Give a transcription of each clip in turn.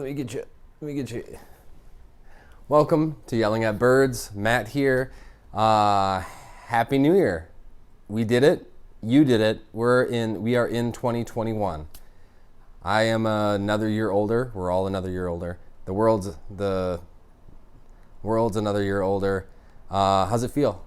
Let me get you. Let me get you. Welcome to Yelling at Birds. Matt here. Happy New Year. We did it. You did it. We are in 2021. I am another year older. We're all another year older. The world's another year older. How's it feel?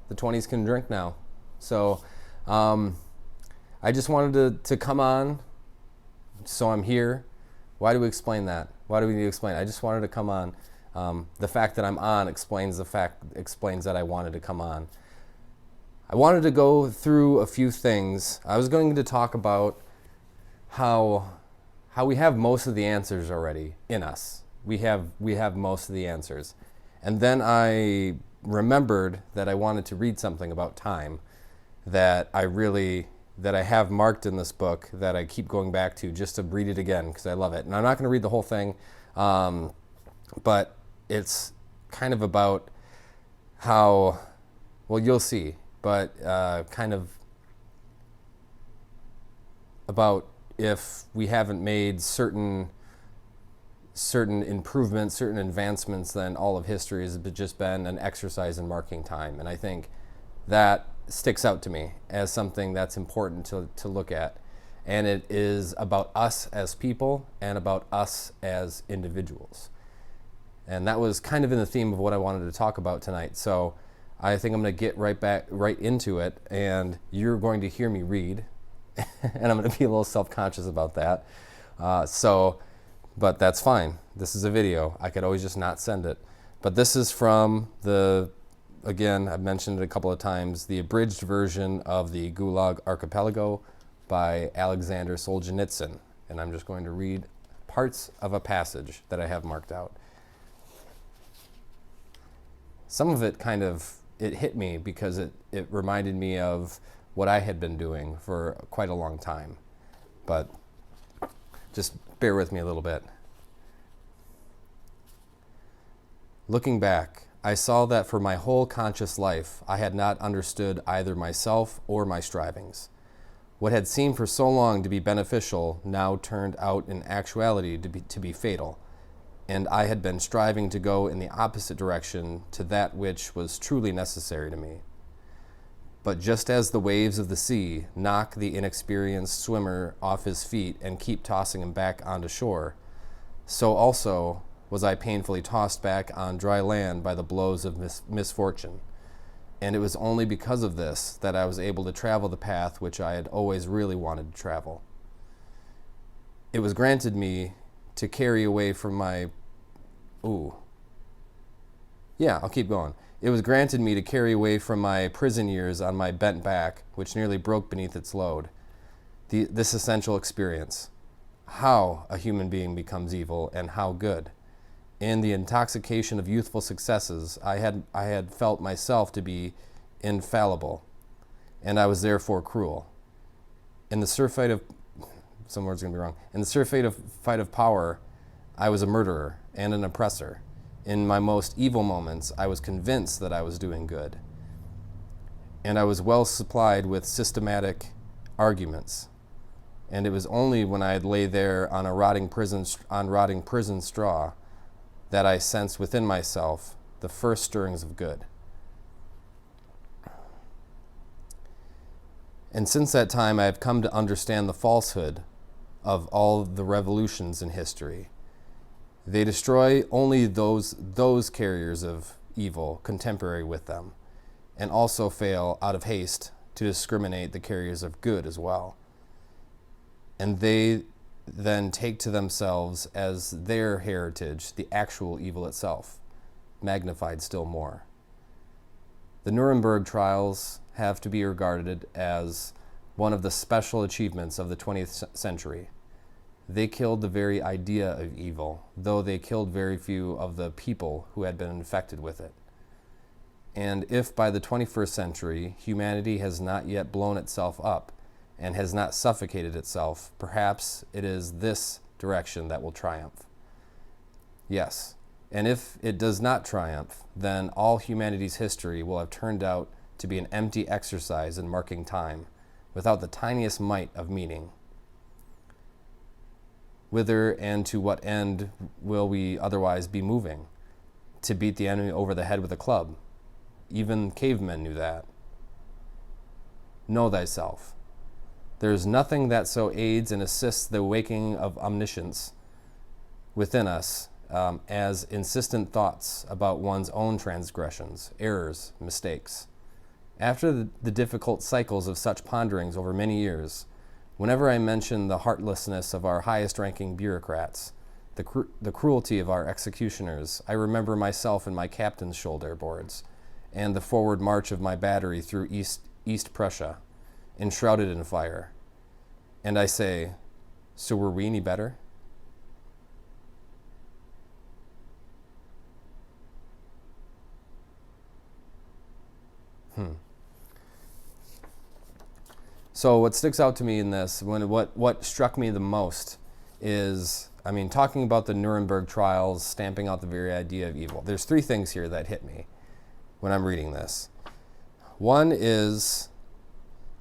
The 20s can drink now. So I just wanted to come on. So I'm here. Why do we explain that? Why do we need to explain? I just wanted to come on. The fact that I'm on explains that I wanted to come on. I wanted to go through a few things. I was going to talk about how we have most of the answers already in us. We have most of the answers. And then I remembered that I wanted to read something about time that I have marked in this book that I keep going back to just to read it again because I love it. And I'm not going to read the whole thing, but it's kind of about how, well, you'll see, but kind of about if we haven't made certain improvements, certain advancements, then all of history has just been an exercise in marking time. And I think that sticks out to me as something that's important to look at. And it is about us as people and about us as individuals. And that was kind of in the theme of what I wanted to talk about tonight. So I think I'm going to get right into it, and you're going to hear me read. And I'm going to be a little self-conscious about that. But that's fine. This is a video. I could always just not send it. But this is from again, I've mentioned it a couple of times, the abridged version of the Gulag Archipelago by Alexander Solzhenitsyn. And I'm just going to read parts of a passage that I have marked out. Some of it it hit me because it reminded me of what I had been doing for quite a long time. But just bear with me a little bit. Looking back, I saw that for my whole conscious life, I had not understood either myself or my strivings. What had seemed for so long to be beneficial now turned out in actuality to be fatal, and I had been striving to go in the opposite direction to that which was truly necessary to me. But just as the waves of the sea knock the inexperienced swimmer off his feet and keep tossing him back onto shore, so also was I painfully tossed back on dry land by the blows of misfortune. And it was only because of this that I was able to travel the path which I had always really wanted to travel. It was granted me to carry away from my... I'll keep going. It was granted me to carry away from my prison years on my bent back, which nearly broke beneath its load, this essential experience. How a human being becomes evil and how good. In the intoxication of youthful successes, I had felt myself to be infallible, and I was therefore cruel. In the surfeit of fight of power, I was a murderer and an oppressor. In my most evil moments, I was convinced that I was doing good, and I was well supplied with systematic arguments. And it was only when I lay there on rotting prison straw that I sensed within myself the first stirrings of good. And since that time, I have come to understand the falsehood of all the revolutions in history. They destroy only those carriers of evil contemporary with them, and also fail out of haste to discriminate the carriers of good as well. And they then take to themselves as their heritage the actual evil itself, magnified still more. The Nuremberg trials have to be regarded as one of the special achievements of the 20th century. They killed the very idea of evil, though they killed very few of the people who had been infected with it. And if by the 21st century humanity has not yet blown itself up and has not suffocated itself, perhaps it is this direction that will triumph. Yes, and if it does not triumph, then all humanity's history will have turned out to be an empty exercise in marking time, without the tiniest mite of meaning. Whither and to what end will we otherwise be moving? To beat the enemy over the head with a club. Even cavemen knew that. Know thyself. There is nothing that so aids and assists the waking of omniscience within us as insistent thoughts about one's own transgressions, errors, mistakes. After the difficult cycles of such ponderings over many years, whenever I mention the heartlessness of our highest-ranking bureaucrats, the cruelty of our executioners, I remember myself and my captain's shoulder boards, and the forward march of my battery through East Prussia, enshrouded in fire. And I say, so were we any better? So what sticks out to me in this, what struck me the most is, talking about the Nuremberg trials, stamping out the very idea of evil. There's three things here that hit me when I'm reading this. One is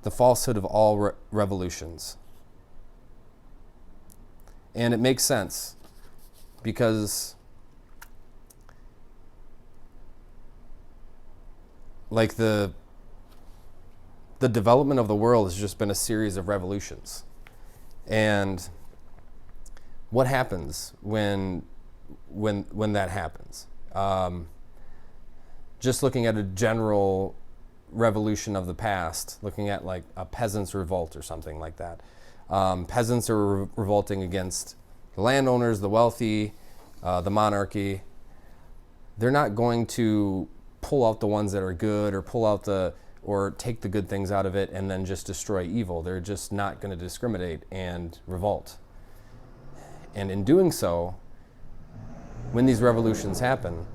the falsehood of all revolutions. And it makes sense because like the development of the world has just been a series of revolutions. And what happens when that happens? Just looking at a general revolution of the past, looking at like a peasants' revolt or something like that. Peasants are revolting against the landowners, the wealthy, the monarchy. They're not going to pull out the ones that are good or take the good things out of it and then just destroy evil. They're just not going to discriminate and revolt. And in doing so, when these revolutions happen,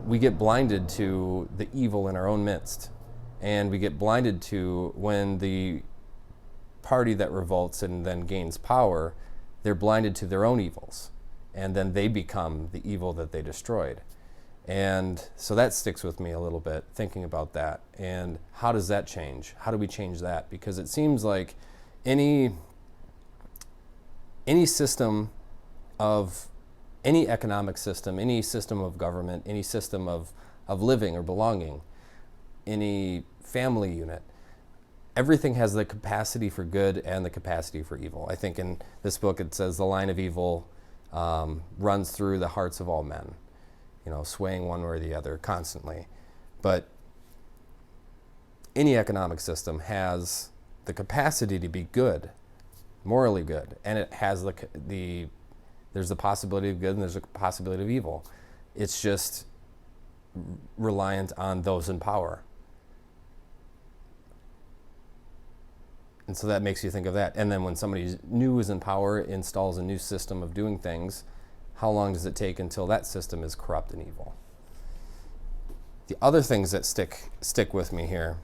we get blinded to the evil in our own midst. And we get blinded to when the party that revolts and then gains power, they're blinded to their own evils. And then they become the evil that they destroyed. And so that sticks with me a little bit, thinking about that. And how does that change? How do we change that? Because it seems like any system of, any economic system, any system of government, any system of living or belonging, any family unit, everything has the capacity for good and the capacity for evil. I think in this book it says the line of evil runs through the hearts of all men, swaying one way or the other constantly. But any economic system has the capacity to be good, morally good, and it has there's the possibility of good and there's a possibility of evil. It's just reliant on those in power. And so that makes you think of that. And then when somebody new is in power, installs a new system of doing things, how long does it take until that system is corrupt and evil? The other things that stick with me here,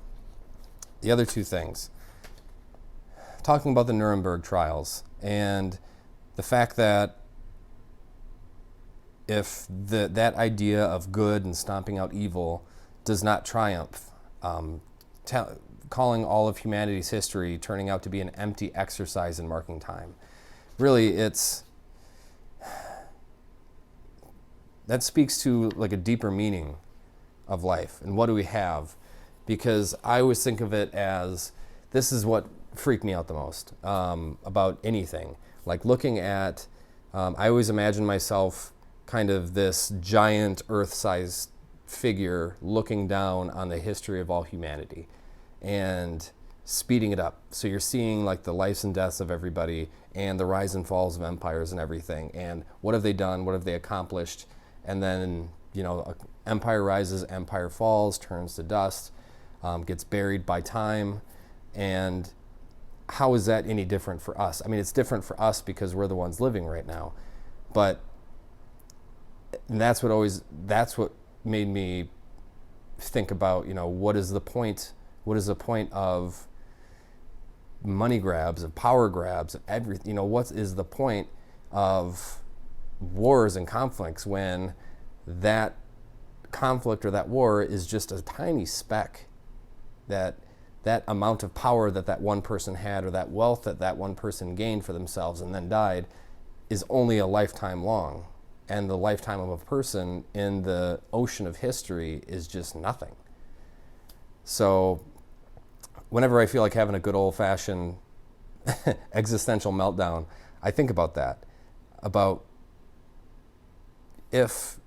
the other two things, talking about the Nuremberg trials and the fact that if that idea of good and stomping out evil does not triumph, calling all of humanity's history turning out to be an empty exercise in marking time. Really, that speaks to like a deeper meaning of life and what do we have? Because I always think of it as, this is what freaked me out the most about anything. Like looking at, I always imagine myself kind of this giant Earth-sized figure looking down on the history of all humanity and speeding it up. So you're seeing like the lives and deaths of everybody and the rise and falls of empires and everything. And what have they done? What have they accomplished? And then, empire rises, empire falls, turns to dust, gets buried by time. And how is that any different for us? I mean, it's different for us because we're the ones living right now. But that's what made me think about, what is the point? What is the point of money grabs, of power grabs, of everything? What is the point of wars and conflicts when that conflict or that war is just a tiny speck that that amount of power that that one person had, or that wealth that that one person gained for themselves and then died, is only a lifetime long. And the lifetime of a person in the ocean of history is just nothing. So whenever I feel like having a good old-fashioned existential meltdown, I think about that, about if,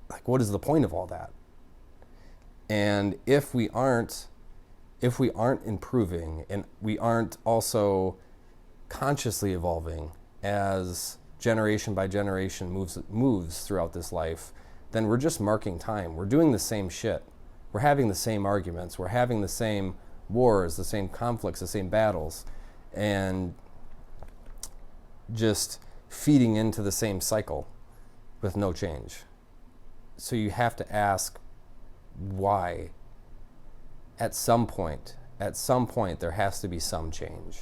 like, what is the point of all that? And if we aren't improving, and we aren't also consciously evolving as generation by generation moves throughout this life, then we're just marking time. We're doing the same shit. We're having the same arguments. We're having the same wars, the same conflicts, the same battles, and just feeding into the same cycle with no change. So you have to ask why. At some point, there has to be some change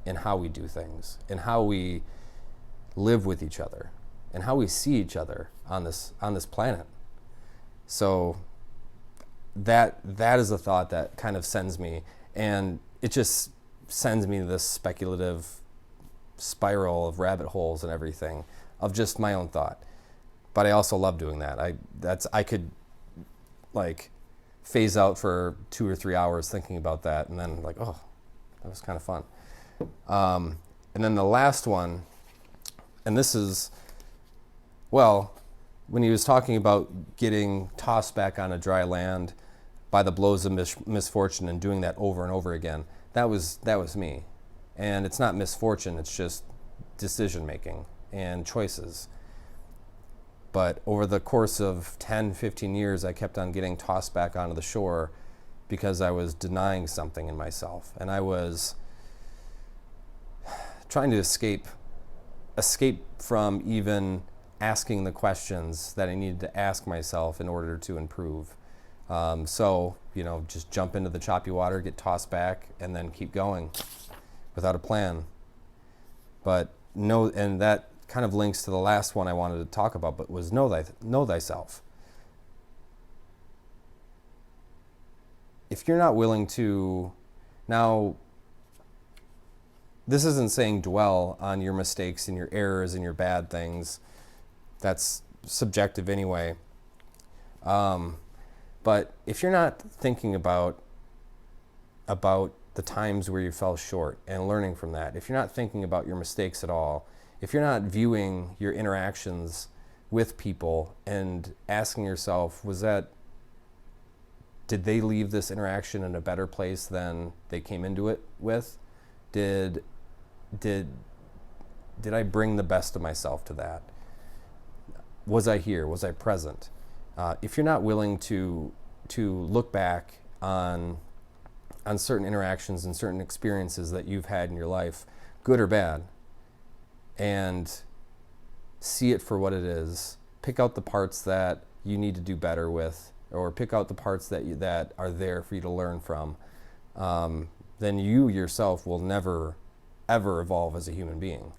in how we do things, in how we live with each other, and how we see each other on this planet. So that is a thought that kind of sends me, and it just sends me to this speculative spiral of rabbit holes and everything of just my own thought. But I also love doing that. I could like phase out for 2 or 3 hours thinking about that, and then like, oh, that was kind of fun. And then the last one, and this is, well, when he was talking about getting tossed back on a dry land by the blows of misfortune and doing that over and over again, that was me. And it's not misfortune, it's just decision making and choices. But over the course of 10, 15 years, I kept on getting tossed back onto the shore because I was denying something in myself. And I was trying to escape from even asking the questions that I needed to ask myself in order to improve. So, just jump into the choppy water, get tossed back, and then keep going without a plan. But and that kind of links to the last one I wanted to talk about, but was know thyself. If you're not willing to, now, this isn't saying dwell on your mistakes and your errors and your bad things. That's subjective anyway. But if you're not thinking about the times where you fell short and learning from that, if you're not thinking about your mistakes at all, if you're not viewing your interactions with people and asking yourself, did they leave this interaction in a better place than they came into it with? Did I bring the best of myself to that? Was I here? Was I present? If you're not willing to look back on certain interactions and certain experiences that you've had in your life, good or bad, and see it for what it is, pick out the parts that you need to do better with, or pick out the parts that are there for you to learn from, then you yourself will never, ever evolve as a human being.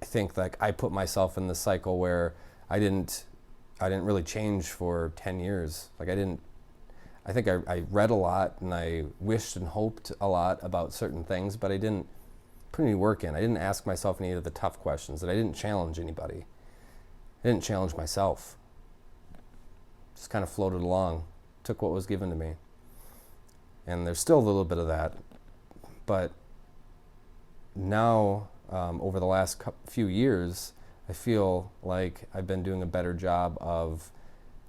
I think like I put myself in the cycle where I didn't really change for 10 years. Like I think I read a lot and I wished and hoped a lot about certain things, but I didn't put any work in. I didn't ask myself any of the tough questions, and I didn't challenge anybody. I didn't challenge myself. Just kind of floated along, took what was given to me. And there's still a little bit of that, but now, over the last few years, I feel like I've been doing a better job of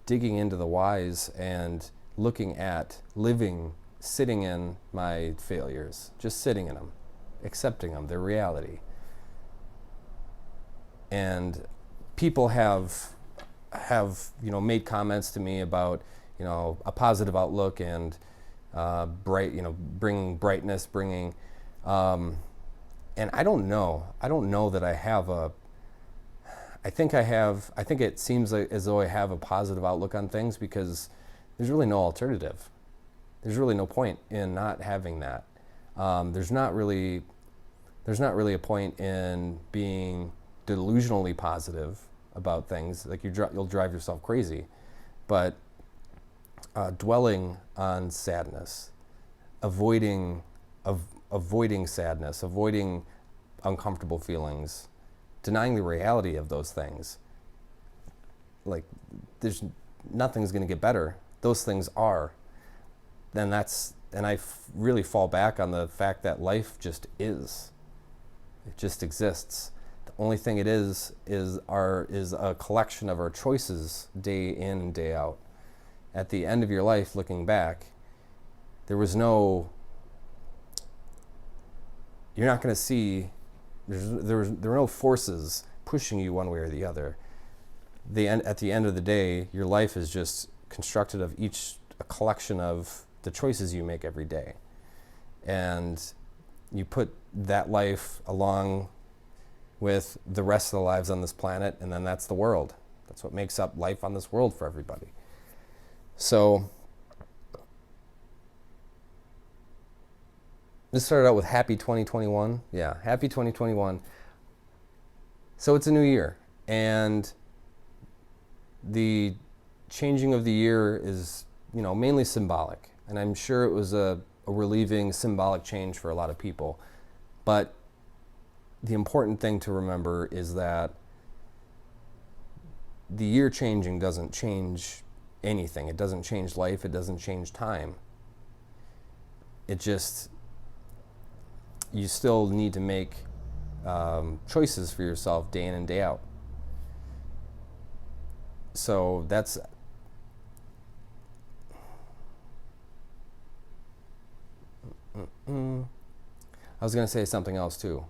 digging into the whys and looking at sitting in my failures, just sitting in them, accepting them, their reality. And people have made comments to me about, a positive outlook and bringing brightness, and I don't know that I have I think it seems as though I have a positive outlook on things because there's really no alternative. There's really no point in not having that. There's not really a point in being delusionally positive about things, like you'll drive yourself crazy. But dwelling on sadness, avoiding sadness, avoiding uncomfortable feelings, denying the reality of those things. Like, there's nothing's going to get better. Those things are. And I really fall back on the fact that life just is. It just exists. The only thing it is a collection of our choices day in and day out. At the end of your life, looking back, you're not going to see, there are no forces pushing you one way or the other. At the end of the day, your life is just constructed of a collection of the choices you make every day. And you put that life along with the rest of the lives on this planet, and then that's the world. That's what makes up life on this world for everybody. So this started out with Happy 2021. Yeah, Happy 2021. So it's a new year, and the changing of the year is, mainly symbolic. And I'm sure it was a relieving symbolic change for a lot of people. But the important thing to remember is that the year changing doesn't change anything. It doesn't change life. It doesn't change time. You still need to make choices for yourself day in and day out. So that's I was going to say something else too,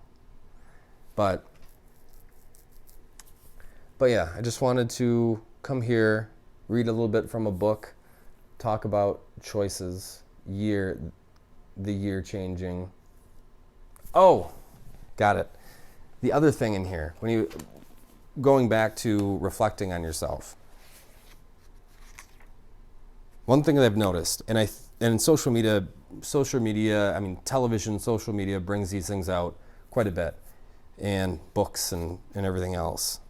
but yeah, I just wanted to come here, read a little bit from a book, talk about choices, the year changing. Oh, got it. The other thing in here, going back to reflecting on yourself. One thing that I've noticed, and social media, television, social media brings these things out quite a bit, and books and everything else.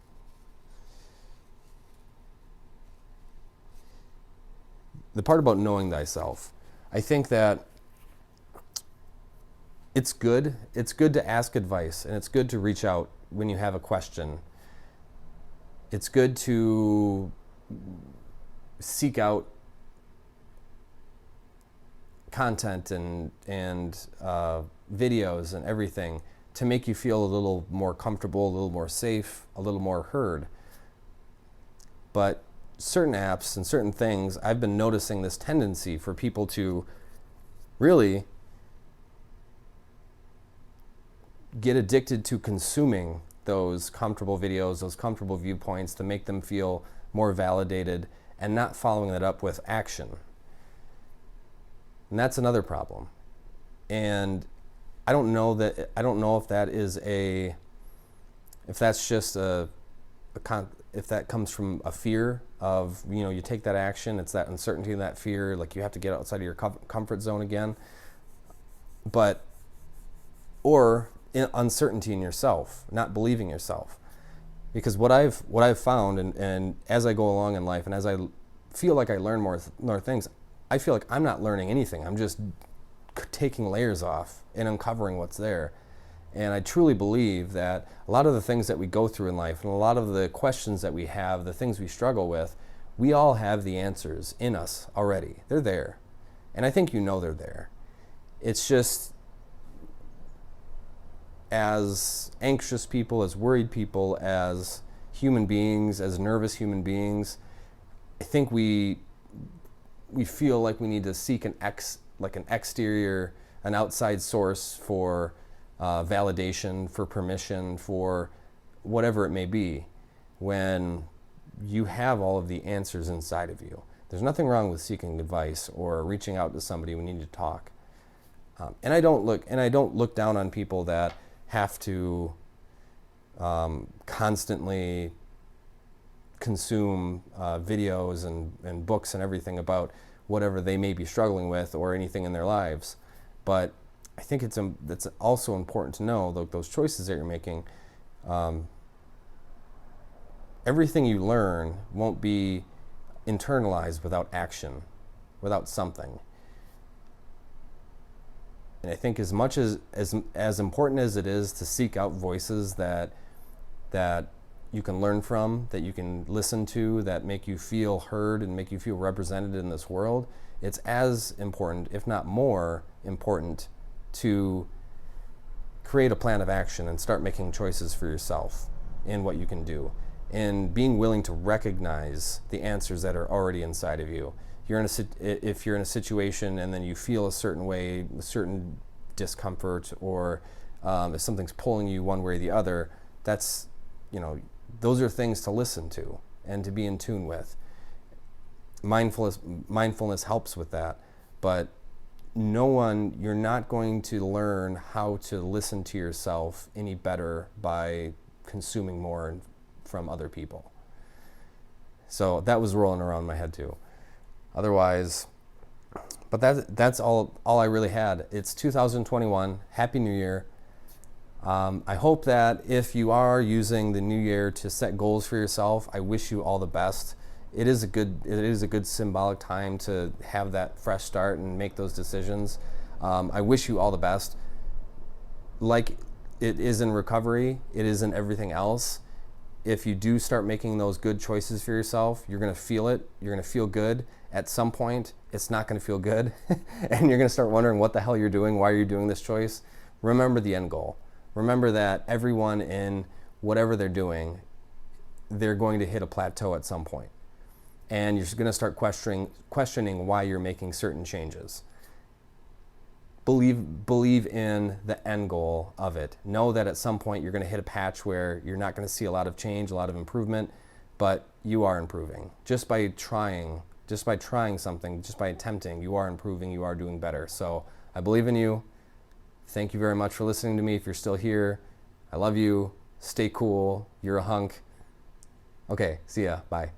The part about knowing thyself, I think that it's good to ask advice, and it's good to reach out when you have a question. It's good to seek out content and videos and everything to make you feel a little more comfortable, a little more safe, a little more heard. But certain apps and certain things, I've been noticing this tendency for people to really get addicted to consuming those comfortable videos, those comfortable viewpoints, to make them feel more validated, and not following that up with action. And that's another problem. And I don't know if that is if that's just if that comes from a fear of, you take that action, it's that uncertainty and that fear, like you have to get outside of your comfort zone again. Or uncertainty in yourself, not believing yourself. Because what I've found, and as I go along in life, and as I feel like I learn more things, I feel like I'm not learning anything. I'm just taking layers off and uncovering what's there. And I truly believe that a lot of the things that we go through in life, and a lot of the questions that we have, the things we struggle with, we all have the answers in us already. They're there. And I think they're there. It's just, as anxious people, as worried people, as human beings, as nervous human beings, I think we feel like we need to seek an exterior, an outside source for validation, for permission, for whatever it may be, when you have all of the answers inside of you. There's nothing wrong with seeking advice or reaching out to somebody when you need to talk. And I don't look down on people that have to constantly consume videos and books and everything about whatever they may be struggling with or anything in their lives. But I think it's also important to know those choices that you're making. everything you learn won't be internalized without action, without something. And I think as much as important as it is to seek out voices that you can learn from, that you can listen to, that make you feel heard and make you feel represented in this world, it's as important, if not more important, to create a plan of action and start making choices for yourself in what you can do, and being willing to recognize the answers that are already inside of you. If you're in a situation and then you feel a certain way, a certain discomfort, or if something's pulling you one way or the other, that's, those are things to listen to and to be in tune with. Mindfulness helps with that, but you're not going to learn how to listen to yourself any better by consuming more from other people. So that was rolling around my head too. Otherwise, but that's all I really had. It's 2021. Happy New Year. I hope that if you are using the new year to set goals for yourself, I wish you all the best. It is a good symbolic time to have that fresh start and make those decisions. I wish you all the best. Like it is in recovery, it is in everything else. If you do start making those good choices for yourself, you're going to feel it. You're going to feel good. At some point, it's not going to feel good. And you're going to start wondering what the hell you're doing, why you're doing this choice. Remember the end goal. Remember that everyone in whatever they're doing, they're going to hit a plateau at some point. And you're going to start questioning why you're making certain changes. Believe in the end goal of it. Know that at some point you're going to hit a patch where you're not going to see a lot of change, a lot of improvement, but you are improving. Just by trying something, just by attempting, you are improving, you are doing better. So I believe in you. Thank you very much for listening to me. If you're still here, I love you. Stay cool. You're a hunk. Okay, see ya. Bye.